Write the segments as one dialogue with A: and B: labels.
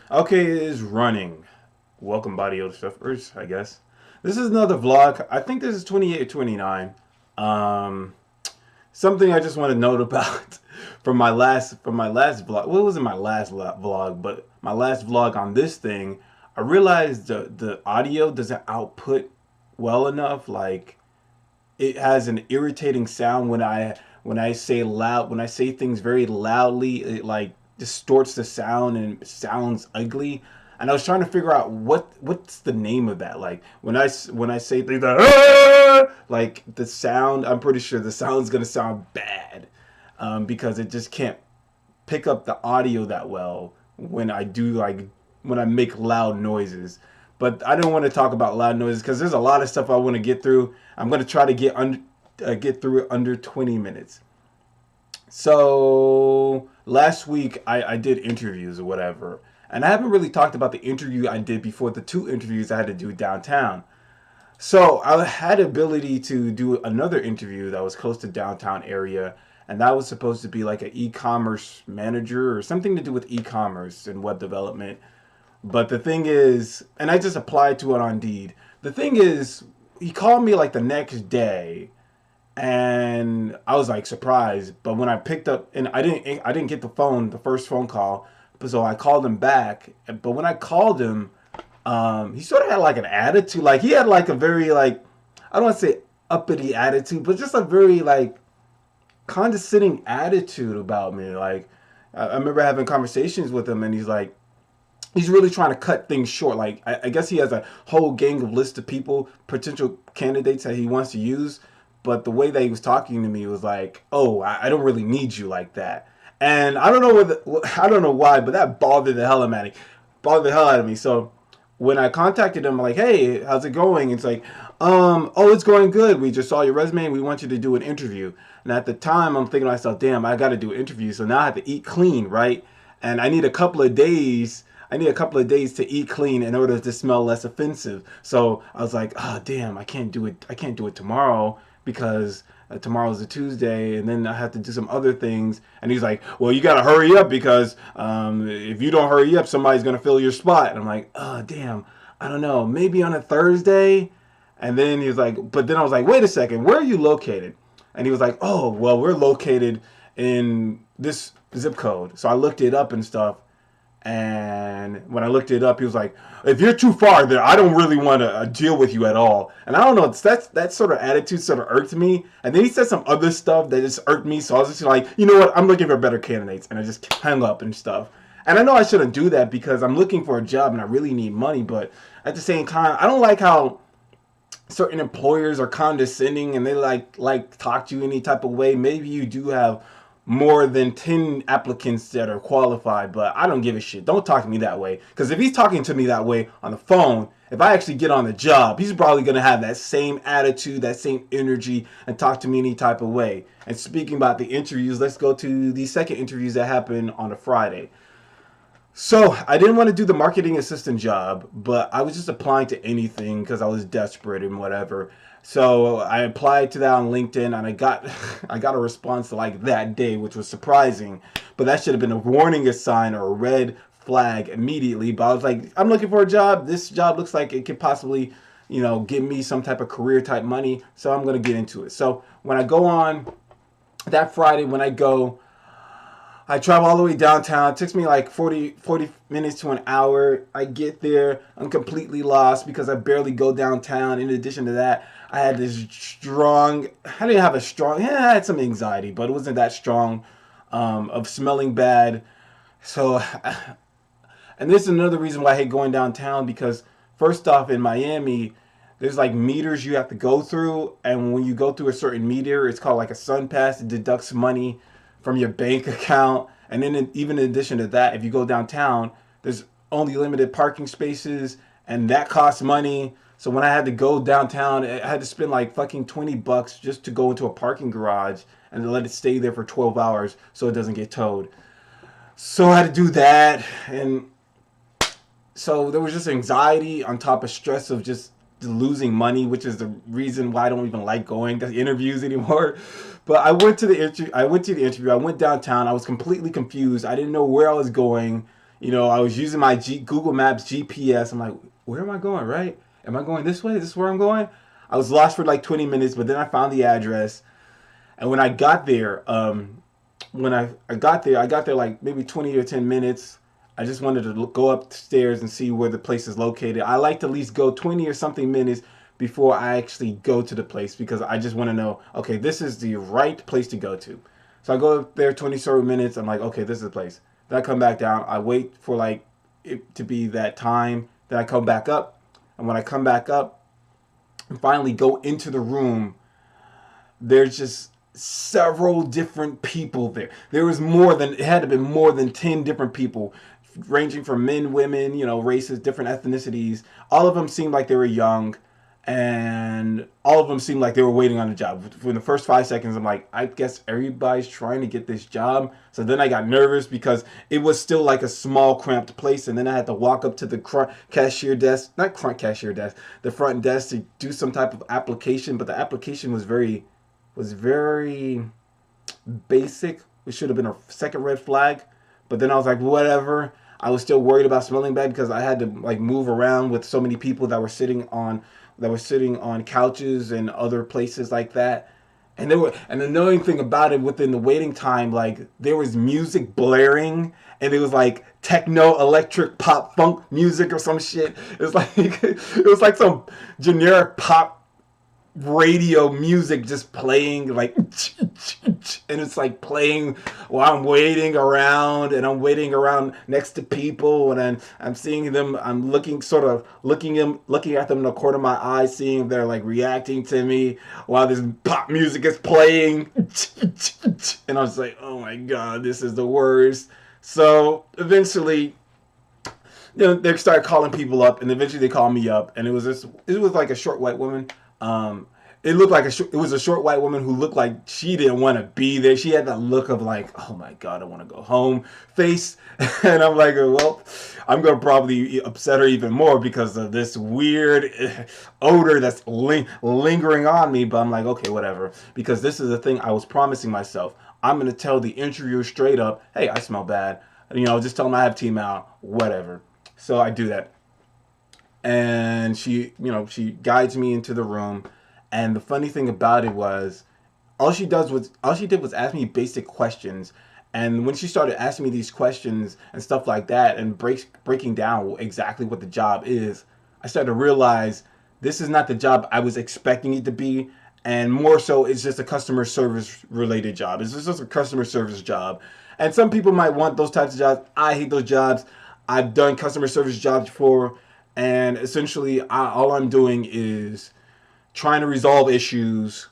A: Okay, it is running. Welcome, body odor stuffers, I guess. This is another vlog. I think this is 28 or 29. Um, Something I just want to note about from my last vlog. Well, it wasn't my last vlog, but my last vlog on this thing. I realized the audio doesn't output well enough. Like it has an irritating sound when I say loud when I say things very loudly. It like distorts the sound and sounds ugly. And I was trying to figure out what's the name of that. Like when I say things like like the sound, I'm pretty sure the sound's gonna sound bad because it just can't pick up the audio that well when I do like when I make loud noises. But I don't want to talk about loud noises because there's a lot of stuff I want to get through. I'm gonna try to get through it under 20 minutes. So last week I did interviews or whatever, and I haven't really talked about the interview I did before the two interviews I had to do downtown. So I had the ability to do another interview that was close to downtown area, and that was supposed to be like an e-commerce manager or something to do with e-commerce and web development. But the thing is, and I just applied to it on Indeed. The thing is, he called me like the next day, and I was like surprised. But when I picked up, and I didn't get the phone, the first phone call, so I called him back. But when I called him, he sort of had like an attitude. Like he had like a very like I don't want to say uppity attitude, but just a very like condescending attitude about me. Like I remember having conversations with him, and he's really trying to cut things short. Like I guess he has a whole gang of list of people, potential candidates that he wants to use. But the way that he was talking to me was like, "Oh, I don't really need you like that." And I don't know I don't know why, but that bothered the hell out of me. Bothered the hell out of me. So when I contacted him, I'm like, "Hey, how's it going?" It's like, oh, it's going good. We just saw your resume and we want you to do an interview." And at the time, I'm thinking to myself, "Damn, I got to do an interview." So now I have to eat clean, right? And I need a couple of days. I need a couple of days to eat clean in order to smell less offensive. So I was like, "Oh, damn, I can't do it. I can't do it tomorrow because tomorrow's a Tuesday, and then I have to do some other things." And he's like, "Well, you gotta hurry up because if you don't hurry up, somebody's gonna fill your spot." And I'm like, "Oh, damn, I don't know, maybe on a Thursday." And then he was like, but then I was like, "Wait a second, where are you located?" And he was like, "Oh, well, we're located in this zip code." So I looked it up and stuff, and when I looked it up, he was like, "If you're too far there, I don't really want to deal with you at all." And I don't know, that sort of attitude sort of irked me. And then he said some other stuff that just irked me. So I was just like, you know what? I'm looking for better candidates, and I just hung up and stuff. And I know I shouldn't do that because I'm looking for a job and I really need money. But at the same time, I don't like how certain employers are condescending and they like talk to you any type of way. Maybe you do have more than 10 applicants that are qualified, but I don't give a shit. Don't talk to me that way. Because if he's talking to me that way on the phone, if I actually get on the job, he's probably going to have that same attitude, that same energy, and talk to me any type of way. And speaking about the interviews, let's go to the second interviews that happened on a Friday. So I didn't want to do the marketing assistant job, but I was just applying to anything because I was desperate and whatever. So I applied to that on LinkedIn, and I got a response like that day, which was surprising. But that should have been a warning sign or a red flag immediately. But I was like, I'm looking for a job. This job looks like it could possibly, give me some type of career type money. So I'm gonna get into it. So when I go on that Friday, when I travel all the way downtown. It takes me like 40 minutes to an hour. I get there. I'm completely lost because I barely go downtown. In addition to that, I had this strong, I didn't have a strong, yeah, I had some anxiety, but it wasn't that strong of smelling bad. So, and this is another reason why I hate going downtown because first off, in Miami, there's like meters you have to go through, and when you go through a certain meter, it's called like a sun pass. It deducts money from your bank account, and then even in addition to that, if you go downtown, there's only limited parking spaces, and that costs money. So when I had to go downtown, I had to spend like fucking $20 just to go into a parking garage and to let it stay there for 12 hours so it doesn't get towed. So I had to do that, and so there was just anxiety on top of stress of just losing money, which is the reason why I don't even like going to interviews anymore. But I went to the interview. I went downtown. I was completely confused. I didn't know where I was going. I was using my Google Maps GPS. I'm like, where am I going? Right? Am I going this way? Is this where I'm going? I was lost for like 20 minutes, but then I found the address. And when I got there, I got there like maybe 20 or 10 minutes. I just wanted to go upstairs and see where the place is located. I like to at least go 20 or something minutes before I actually go to the place because I just want to know, okay, this is the right place to go to. So I go up there 20 sort of minutes. I'm like, okay, this is the place. Then I come back down. I wait for like it to be that time. Then I come back up. And when I come back up and finally go into the room, there's just several different people there. It had to be more than 10 different people, ranging from men, women, races, different ethnicities. All of them seemed like they were young, and all of them seemed like they were waiting on a job. For the first 5 seconds, I'm like, I guess everybody's trying to get this job. So then I got nervous because it was still like a small, cramped place, and then I had to walk up to the cashier desk, not front cashier desk, the front desk to do some type of application. But the application was very basic. It should have been a second red flag. But then I was like, whatever. I was still worried about smelling bad because I had to like move around with so many people that were sitting on couches and other places like that. And the annoying thing about it, within the waiting time, like there was music blaring, and it was like techno, electric, pop, funk music or some shit. It was like some generic pop radio music just playing, like, and it's like playing while I'm waiting around, and I'm waiting around next to people, and I'm seeing them. I'm looking at them in the corner of my eye, seeing if they're like reacting to me while this pop music is playing. And I was like, oh my god, this is the worst. So eventually, they started calling people up, and eventually they called me up, and it was like a short white woman. It looked like it was a short white woman who looked like she didn't want to be there. She had that look of like, oh my god, I want to go home face. And I'm like, well, I'm gonna probably upset her even more because of this weird odor that's lingering on me. But I'm like, okay, whatever, because this is the thing I was promising myself. I'm gonna tell the interviewer straight up, hey, I smell bad. Just tell them I have T-Mal, whatever. So I do that. And she guides me into the room. And the funny thing about it was, all she did was ask me basic questions. And when she started asking me these questions and stuff like that, and breaking down exactly what the job is, I started to realize this is not the job I was expecting it to be. And more so, it's just a customer service related job. It's just a customer service job. And some people might want those types of jobs. I hate those jobs. I've done customer service jobs before. And essentially, all I'm doing is trying to resolve issues,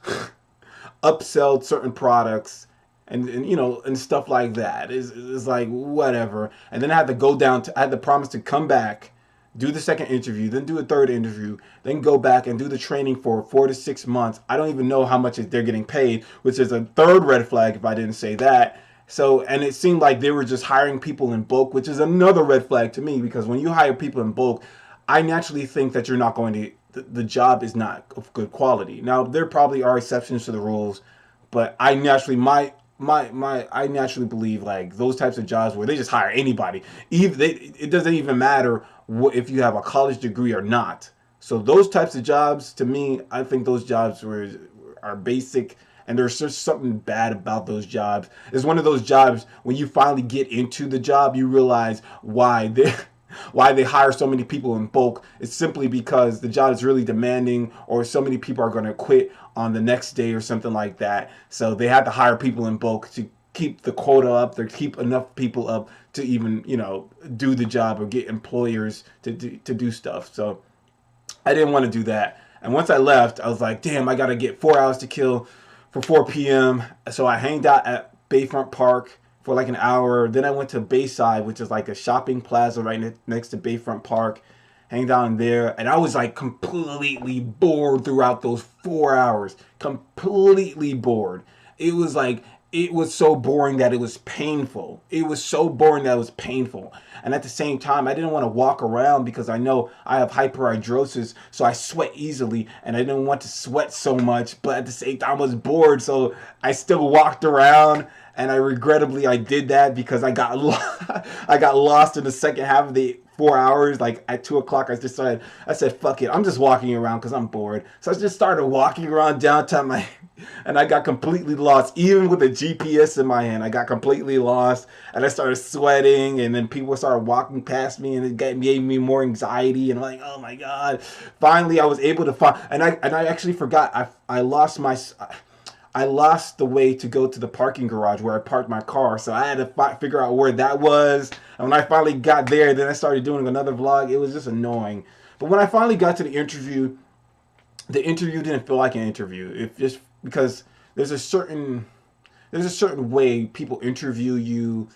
A: upsell certain products, and stuff like that. It's like whatever. And then I had to promise to come back, do the second interview, then do a third interview, then go back and do the training for 4 to 6 months. I don't even know how much they're getting paid, which is a third red flag if I didn't say that. So, and it seemed like they were just hiring people in bulk, which is another red flag to me, because when you hire people in bulk, I naturally think that you're not going to, the job is not of good quality. Now, there probably are exceptions to the rules, but I naturally, I naturally believe like those types of jobs where they just hire anybody. It doesn't even matter if you have a college degree or not. So those types of jobs, to me, I think those jobs are basic, and there's just something bad about those jobs. It's one of those jobs when you finally get into the job, you realize why they hire so many people in bulk. It's simply because the job is really demanding, or so many people are going to quit on the next day or something like that. So they have to hire people in bulk to keep the quota up, to keep enough people up to even, do the job or get employers to do stuff. So I didn't want to do that. And once I left, I was like, damn, I got to get 4 hours to kill for 4 p.m. So I hanged out at Bayfront Park for like an hour. Then I went to Bayside, which is like a shopping plaza right next to Bayfront Park. Hang down there. And I was like completely bored throughout those 4 hours. Completely bored. It was so boring that it was painful. It was so boring that it was painful. And at the same time, I didn't want to walk around because I know I have hyperhidrosis, so I sweat easily, and I didn't want to sweat so much. But at the same time, I was bored, so I still walked around. and I did that because I got lost in the second half of the 4 hours. Like at 2 o'clock, I said, fuck it, I'm just walking around because I'm bored. So I just started walking around downtown, and I got completely lost. Even with the GPS in my hand, I got completely lost, and I started sweating. And then people started walking past me, and gave me more anxiety. And I'm like, oh my god! Finally, I was able to find, and I actually forgot. I lost the way to go to the parking garage where I parked my car, so I had to figure out where that was. And when I finally got there, then I started doing another vlog. It was just annoying. But when I finally got to the interview didn't feel like an interview. It just because there's a certain way people interview you,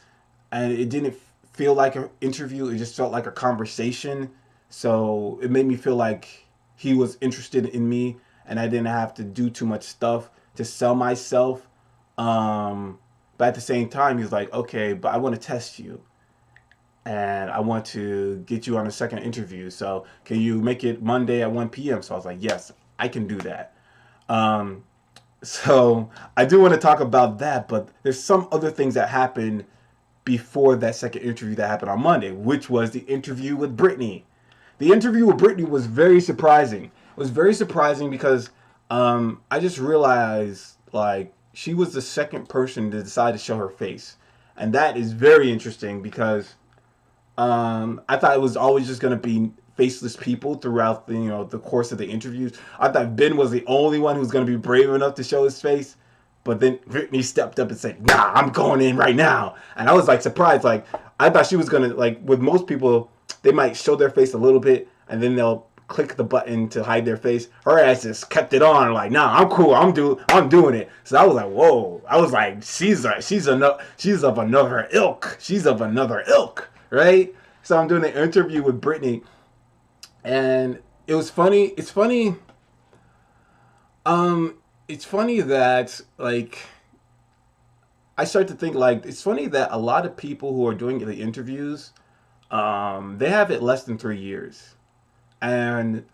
A: and it didn't feel like an interview. It just felt like a conversation. So it made me feel like he was interested in me, and I didn't have to do too much stuff to sell myself. But at the same time, he's like, okay, but I want to test you, and I want to get you on a second interview. So can you make it Monday at 1 p.m.? So I was like, yes, I can do that. Um, so I do want to talk about that, but there's some other things that happened before that second interview that happened on Monday, which was the interview with Brittany. The interview with Brittany was very surprising. It was very surprising because I just realized like she was the second person to decide to show her face, and that is very interesting because I thought it was always just gonna be faceless people throughout the course of the interviews. I thought Ben was the only one who was gonna be brave enough to show his face, but then Brittany stepped up and said, "Nah, I'm going in right now." And I was like surprised. Like I thought she was gonna, like with most people, they might show their face a little bit and then they'll click the button to hide their face. Her ass just kept it on. Like, nah, I'm cool. I'm doing it. So I was like, whoa. I was like, she's of another ilk. She's of another ilk, right? So I'm doing an interview with Brittany, and it was funny. It's funny that like I start to think like it's funny that a lot of people who are doing the interviews, they have it less than 3 years, and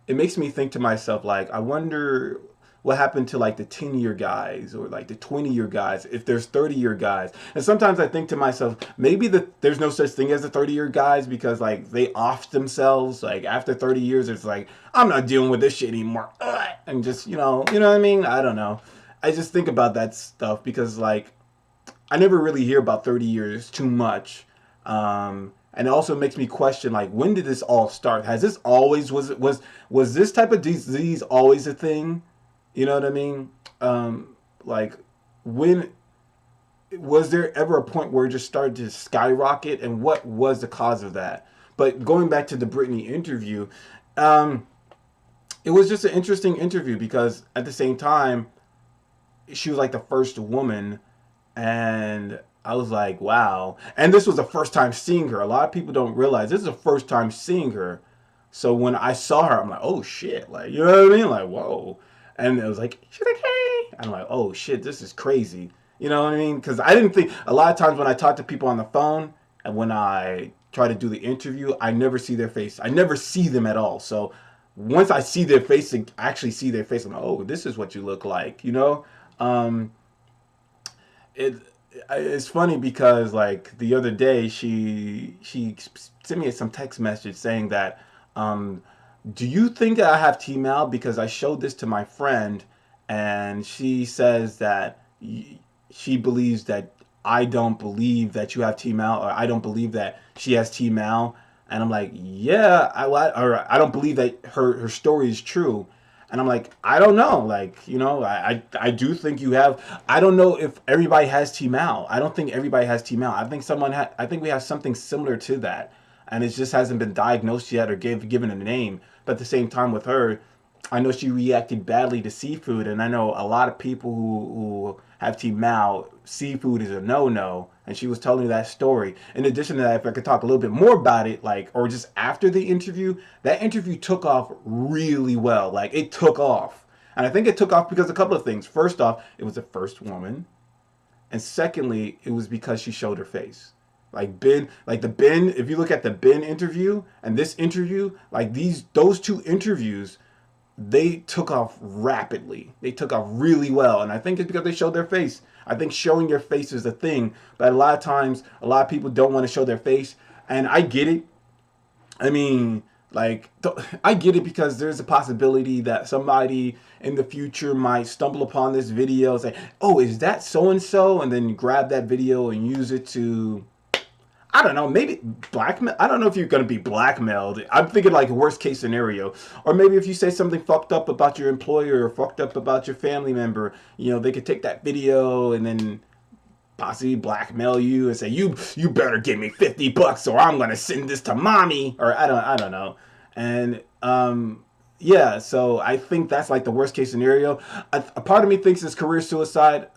A: it makes me think to myself like I wonder what happened to like the 10-year guys or like the 20-year guys if there's 30-year guys. And sometimes I think to myself maybe there's no such thing as the 30-year guys because like they off themselves like after 30 years. It's like I'm not dealing with this shit anymore, and just you know what I mean. I don't know. I just think about that stuff because like I never really hear about 30 years too much. And it also makes me question like when did this all start? Has this always was this type of disease always a thing? You know what I mean? Like when was there ever a point where it just started to skyrocket, and what was the cause of that? But going back to the Britney interview, it was just an interesting interview because at the same time she was like the first woman, and I was like, wow. And this was the first time seeing her. A lot of people don't realize this is the first time seeing her. So when I saw her, I'm like, oh shit. Like, you know what I mean? Like, whoa. And it was like, she's like, hey. I'm like, oh shit, this is crazy. You know what I mean? Because I didn't think, a lot of times when I talk to people on the phone and when I try to do the interview, I never see their face. I never see them at all. So once I see their face, I actually see their face, I'm like, oh, this is what you look like, you know? It's funny because like the other day she sent me some text message saying that do you think that I have T-Mal because I showed this to my friend and she says that she believes that I don't believe that you have T-Mal, or I don't believe that she has T-Mal. And I'm like, yeah, I don't believe that her story is true. And I'm like, I don't know. Like, you know, I do think you have. I don't know if everybody has T-Mal. I don't think everybody has T-Mal. I think I think we have something similar to that, and it just hasn't been diagnosed yet or given a name. But at the same time, with her, I know she reacted badly to seafood, and I know a lot of people who have T-Mal, seafood is a no-no. And she was telling me that story. In addition to that, if I could talk a little bit more about it, like, or just after the interview, that interview took off really well. Like, it took off. And I think it took off because of a couple of things. First off, it was the first woman. And secondly, it was because she showed her face. Like Ben, if you look at the Ben interview and this interview, like those two interviews, they took off rapidly. They took off really well. And I think it's because they showed their face. I think showing your face is a thing, but a lot of times, a lot of people don't want to show their face, and I get it. I mean, like, I get it because there's a possibility that somebody in the future might stumble upon this video and say, "Oh, is that so and so?" And then grab that video and use it to, I don't know, maybe blackmail. I don't know if you're going to be blackmailed. I'm thinking like worst case scenario. Or maybe if you say something fucked up about your employer or fucked up about your family member, they could take that video and then possibly blackmail you and say, you better give me $50 or I'm gonna send this to mommy, or I don't know. And yeah, so I think that's like the worst case scenario. A part of me thinks it's career suicide,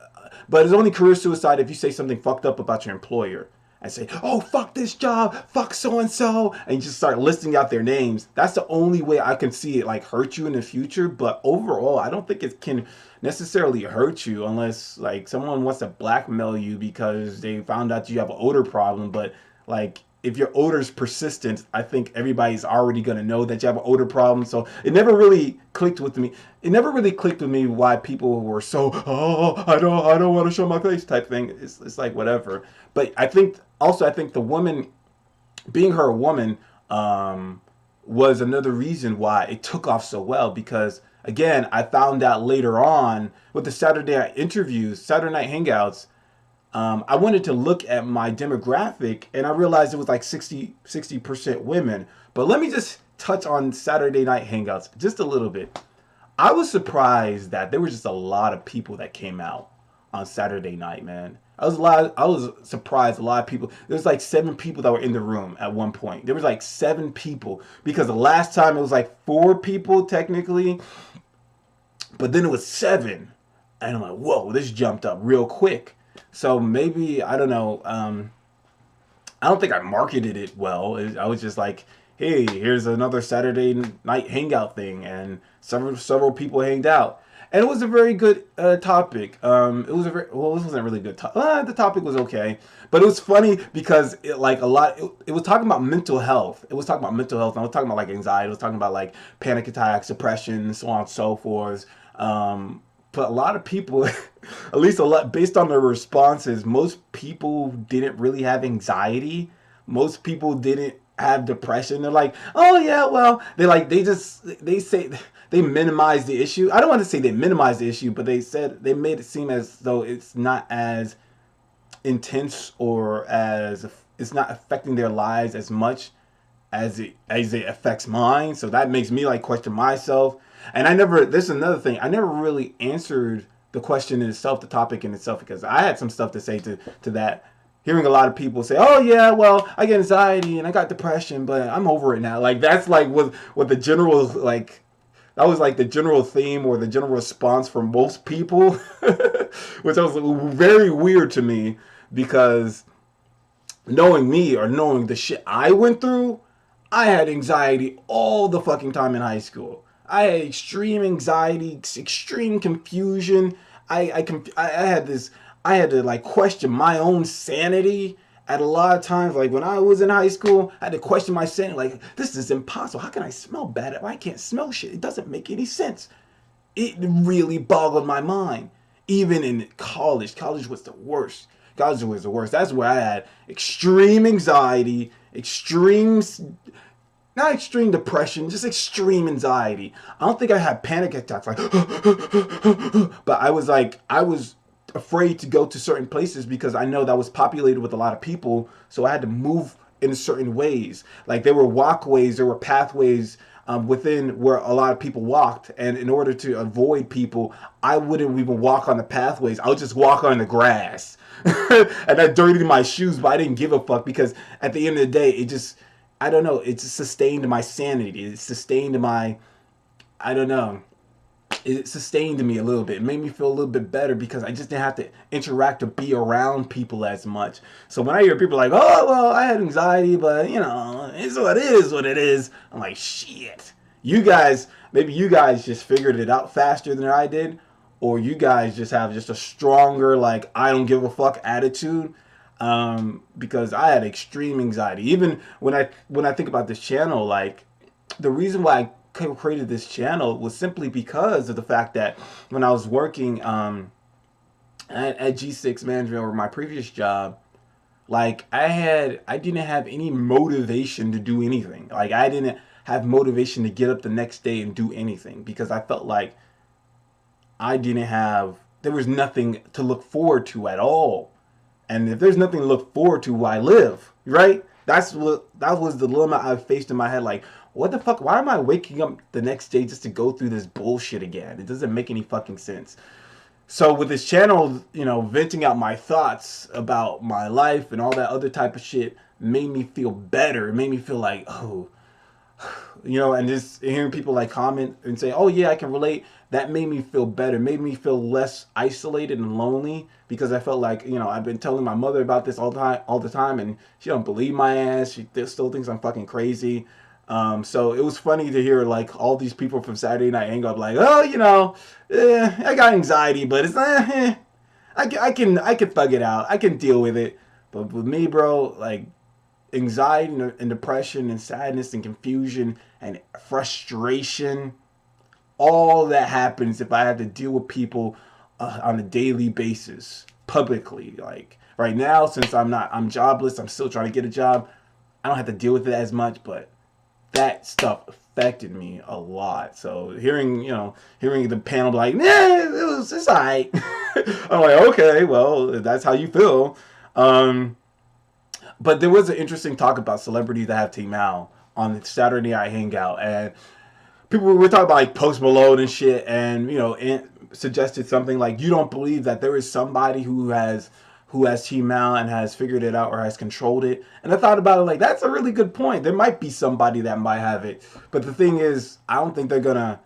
A: but it's only career suicide if you say something fucked up about your employer and say, "Oh, fuck this job, fuck so and you just start listing out their names." That's the only way I can see it like hurt you in the future. But overall, I don't think it can necessarily hurt you unless like someone wants to blackmail you because they found out you have an odor problem. But like if your odor is persistent, I think everybody's already gonna know that you have an odor problem. So it never really clicked with me. It never really clicked with me why people were so, "Oh, I don't want to show my face" type thing. It's like whatever. But I think the woman, being her a woman, was another reason why it took off so well. Because again, I found out later on with the Saturday night interviews, Saturday night hangouts. I wanted to look at my demographic and I realized it was like 60% women. But let me just touch on Saturday night hangouts just a little bit. I was surprised that there was just a lot of people that came out on Saturday night, man. I was surprised a lot of people. There was like 7 people that were in the room at one point. There was like 7 people because the last time it was like 4 people technically, but then it was 7. And I'm like, whoa, this jumped up real quick. So maybe, I don't know, I don't think I marketed it well. I was just like, "Hey, here's another Saturday night hangout thing," and several people hanged out, and it was a very good topic. It was it wasn't really good. The topic was okay, but it was funny because it was talking about mental health. It was talking about mental health. And I was talking about like anxiety. It was talking about like panic attacks, depression, so on and so forth. But a lot of people, at least a lot based on their responses, most people didn't really have anxiety. Most people didn't have depression. They're like, "Oh yeah, well," they say they minimize the issue. I don't want to say they minimize the issue, but they made it seem as though it's not as intense or as it's not affecting their lives as much as it affects mine. So that makes me like question myself. And this is another thing, I never really answered the question in itself, the topic in itself, because I had some stuff to say to that. Hearing a lot of people say, "Oh yeah, well, I get anxiety and I got depression, but I'm over it now." Like that's like what the general, like that was like the general theme or the general response from most people, which was very weird to me because knowing me or knowing the shit I went through, I had anxiety all the fucking time in high school. I had extreme anxiety, extreme confusion. I had this. I had to like question my own sanity at a lot of times. Like when I was in high school, I had to question my sanity. Like, this is impossible. How can I smell bad? I can't smell shit. It doesn't make any sense. It really boggled my mind. Even in college was the worst. College was the worst. That's where I had extreme anxiety, not extreme depression, just extreme anxiety. I don't think I had panic attacks like, but I was afraid to go to certain places because I know that was populated with a lot of people. So I had to move in certain ways. Like there were walkways, there were pathways within where a lot of people walked. And in order to avoid people, I wouldn't even walk on the pathways. I would just walk on the grass. And that dirtied my shoes, but I didn't give a fuck because at the end of the day, I don't know, it just sustained my sanity. It sustained my, I don't know, it sustained me a little bit. It made me feel a little bit better because I just didn't have to interact or be around people as much. So when I hear people like, "Oh, well, I had anxiety, but, it's what it is. I'm like, shit. Maybe you guys just figured it out faster than I did. Or you guys just have just a stronger, like, I don't give a fuck attitude. Because I had extreme anxiety. Even when I think about this channel, like, the reason why I created this channel was simply because of the fact that when I was working at G6 Management or my previous job, like I didn't have any motivation to do anything. Like I didn't have motivation to get up the next day and do anything because I felt like I didn't have there was nothing to look forward to at all. And if there's nothing to look forward to, why live? Right? That was the dilemma I faced in my head. Like, what the fuck? Why am I waking up the next day just to go through this bullshit again? It doesn't make any fucking sense. So with this channel, venting out my thoughts about my life and all that other type of shit made me feel better. It made me feel like, oh, and just hearing people like comment and say, "Oh yeah, I can relate." That made me feel better. Made me feel less isolated and lonely because I felt like I've been telling my mother about this all the time, and she don't believe my ass. She still thinks I'm fucking crazy. So it was funny to hear like all these people from Saturday Night Hangout like, "Oh, I got anxiety, but it's I can thug it out. I can deal with it." But with me, bro, like anxiety and depression and sadness and confusion and frustration, all that happens if I have to deal with people on a daily basis publicly. Like right now, since I'm jobless, I'm still trying to get a job. I don't have to deal with it as much, but that stuff affected me a lot. So hearing the panel be like, nah, it's alright. I'm like, okay, well, that's how you feel. But there was an interesting talk about celebrities that have Team Al on the Saturday Night Hangout, and people were talking about like Post Malone and shit, and suggested something like, you don't believe that there is somebody who has Team Al and has figured it out or has controlled it. And I thought about it like, that's a really good point. There might be somebody that might have it, but the thing is, I don't think they're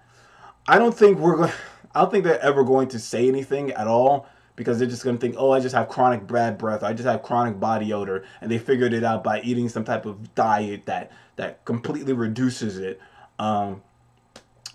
A: ever going to say anything at all, because they're just going to think, oh, I just have chronic bad breath. I just have chronic body odor. And they figured it out by eating some type of diet that completely reduces it. But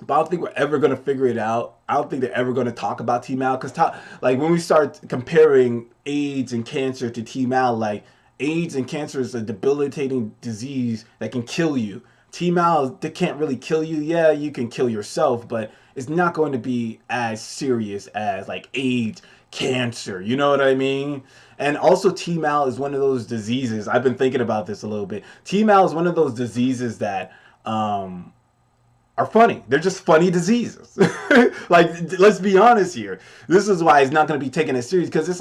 A: I don't think we're ever going to figure it out. I don't think they're ever going to talk about T-Mal. Because like when we start comparing AIDS and cancer to T-Mal, like AIDS and cancer is a debilitating disease that can kill you. T-Mal, they can't really kill you. Yeah, you can kill yourself, but it's not going to be as serious as like AIDS, cancer. You know what I mean? And also T-Mal is one of those diseases. I've been thinking about this a little bit. T-Mal is one of those diseases that are funny. They're just funny diseases. Like, let's be honest here. This is why it's not going to be taken as serious, because it's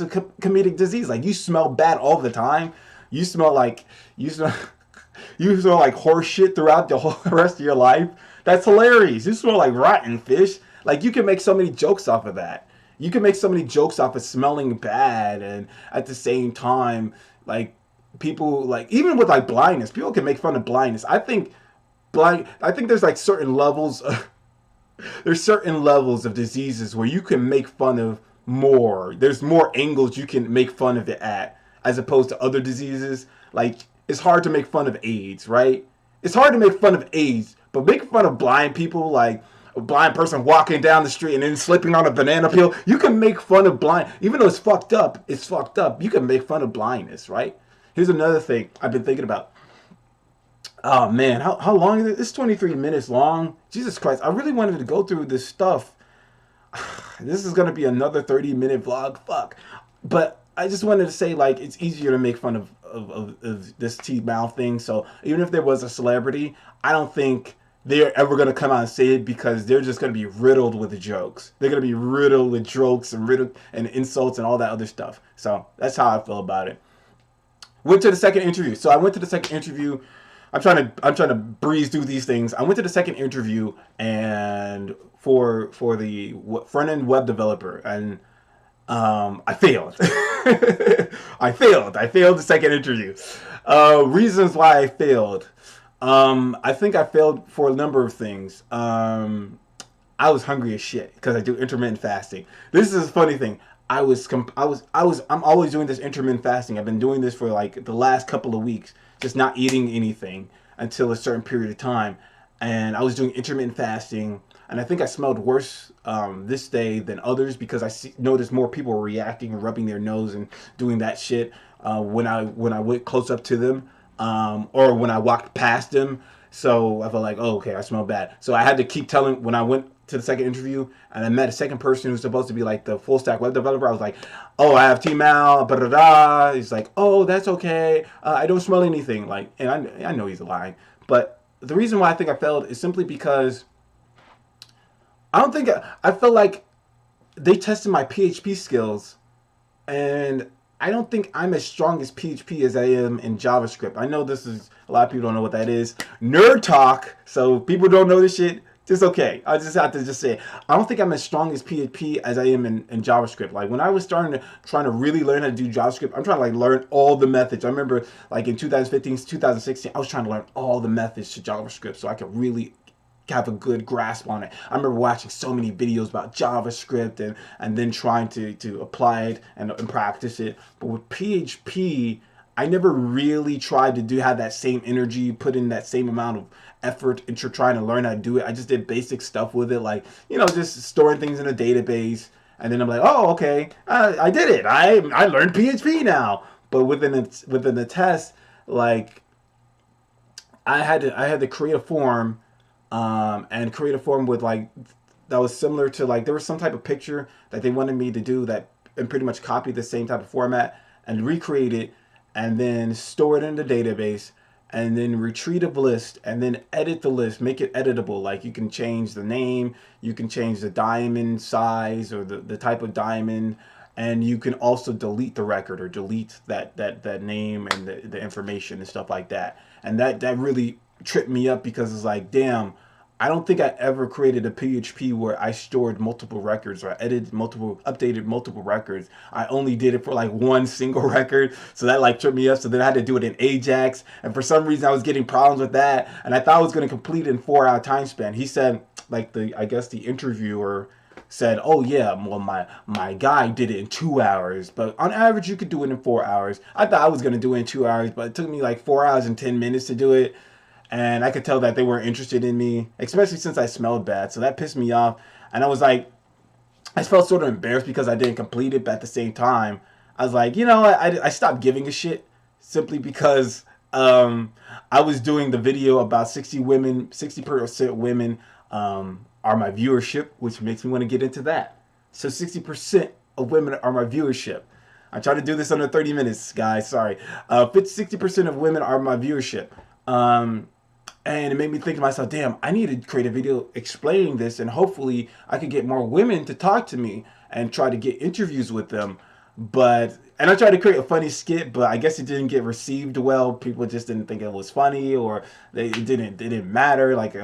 A: a comedic disease. Like, you smell bad all the time. You smell like horse shit throughout the whole rest of your life. That's hilarious. You smell like rotten fish. Like, you can make so many jokes off of that. You can make so many jokes off of smelling bad, and at the same time, like, people, like, even with like blindness, people can make fun of blindness. I think there's like certain levels of diseases where you can make fun of more. There's more angles you can make fun of it at, as opposed to other diseases. Like, it's hard to make fun of AIDS, right? It's hard to make fun of AIDS, but making fun of blind people, like a blind person walking down the street and then slipping on a banana peel, you can make fun of blind, even though it's fucked up. It's fucked up. You can make fun of blindness, right? Here's another thing I've been thinking about. Oh man, how long is it? It's 23 minutes long. Jesus Christ, I really wanted to go through this stuff. This is gonna be another 30-minute vlog. Fuck. But I just wanted to say, like, it's easier to make fun of this T-Mal thing. So even if there was a celebrity, I don't think they're ever gonna come out and say it, because they're just gonna be riddled with jokes. They're gonna be riddled with jokes and insults and all that other stuff. So that's how I feel about it. Went to the second interview. So I went to the second interview. I'm trying to breeze through these things. I went to the second interview and for the front end web developer, and I failed. I failed the second interview. Reasons why I failed. I think I failed for a number of things. I was hungry as shit because I do intermittent fasting. This is a funny thing. I'm always doing this intermittent fasting. I've been doing this for like the last couple of weeks, just not eating anything until a certain period of time. And I was doing intermittent fasting, and I think I smelled worse this day than others, because I noticed more people were reacting and rubbing their nose and doing that shit when I went close up to them, or when I walked past them. So I felt like, oh, okay, I smell bad. So I had to keep telling, when I went to the second interview, and I met a second person who's supposed to be like the full stack web developer. I was like, oh, I have Tmal, blah, blah, blah. He's like, oh, that's okay. I don't smell anything. Like, and I know he's lying. But the reason why I think I failed is simply because I don't think I felt like they tested my PHP skills, and I don't think I'm as strong as PHP as I am in JavaScript. I know this is, a lot of people don't know what that is. Nerd talk. So people don't know this shit. It's okay. I just have to just say, I don't think I'm as strong as PHP as I am in JavaScript. Like when I was trying to really learn how to do JavaScript, I'm trying to like learn all the methods. I remember like in 2015, 2016, I was trying to learn all the methods to JavaScript so I could really have a good grasp on it. I remember watching so many videos about JavaScript and then trying to apply it and practice it. But with PHP, I never really tried to have that same energy, put in that same amount of effort into trying to learn how to do it. I just did basic stuff with it, like, just storing things in a database. And then I'm like, oh, okay, I did it. I learned PHP now. But within the test, like, I had to create a form, and create a form with like that was similar to like there was some type of picture that they wanted me to do that and pretty much copy the same type of format and recreate it and then store it in the database and then retrieve a list and then edit the list, make it editable. Like you can change the name, you can change the diamond size or the type of diamond, and you can also delete the record or delete that name and the information and stuff like that. And that really tripped me up because it's like, damn, I don't think I ever created a PHP where I stored multiple records or updated multiple records. I only did it for like one single record. So that like tripped me up. So then I had to do it in Ajax. And for some reason I was getting problems with that. And I thought I was going to complete it in 4-hour time span. He said, like I guess the interviewer said, oh yeah, well my guy did it in 2 hours, but on average you could do it in 4 hours. I thought I was going to do it in 2 hours, but it took me like 4 hours and 10 minutes to do it. And I could tell that they weren't interested in me, especially since I smelled bad. So that pissed me off. And I was like, I felt sort of embarrassed because I didn't complete it. But at the same time, I was like, I stopped giving a shit simply because I was doing the video about 60% women are my viewership, which makes me want to get into that. So 60% of women are my viewership. I tried to do this under 30 minutes, guys. Sorry. 60% of women are my viewership. And it made me think to myself, damn, I need to create a video explaining this, and hopefully I could get more women to talk to me and try to get interviews with them. And I tried to create a funny skit, but I guess it didn't get received well. People just didn't think it was funny, or it didn't matter. Like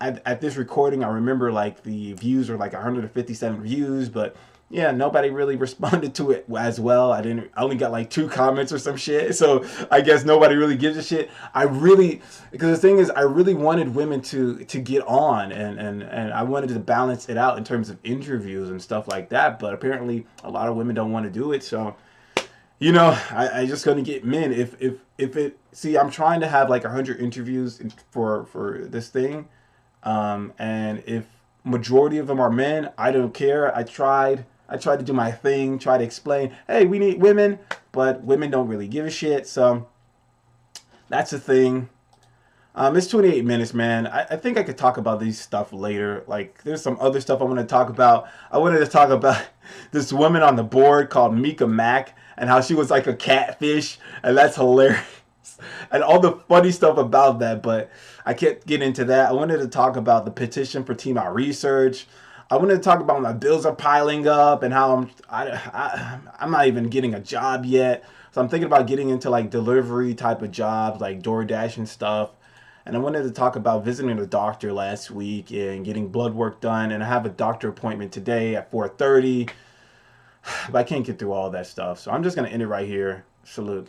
A: at this recording, I remember like the views were like 157 views, but yeah, nobody really responded to it as well. I only got like 2 comments or some shit. So I guess nobody really gives a shit. Because the thing is, I really wanted women to get on and I wanted to balance it out in terms of interviews and stuff like that. But apparently a lot of women don't want to do it. So, I just gonna get men. See, I'm trying to have like 100 interviews for this thing. And if majority of them are men, I don't care. I tried to do my thing, try to explain, hey, we need women, but women don't really give a shit. So that's the thing. It's 28 minutes, man. I think I could talk about these stuff later. Like, there's some other stuff I want to talk about. I wanted to talk about this woman on the board called Mika Mack and how she was like a catfish, and that's hilarious. And all the funny stuff about that, but I can't get into that. I wanted to talk about the petition for team out research. I wanted to talk about my bills are piling up and how I'm not even getting a job yet. So I'm thinking about getting into like delivery type of jobs, like DoorDash and stuff. And I wanted to talk about visiting the doctor last week and getting blood work done. And I have a doctor appointment today at 4:30. But I can't get through all that stuff. So I'm just going to end it right here. Salute.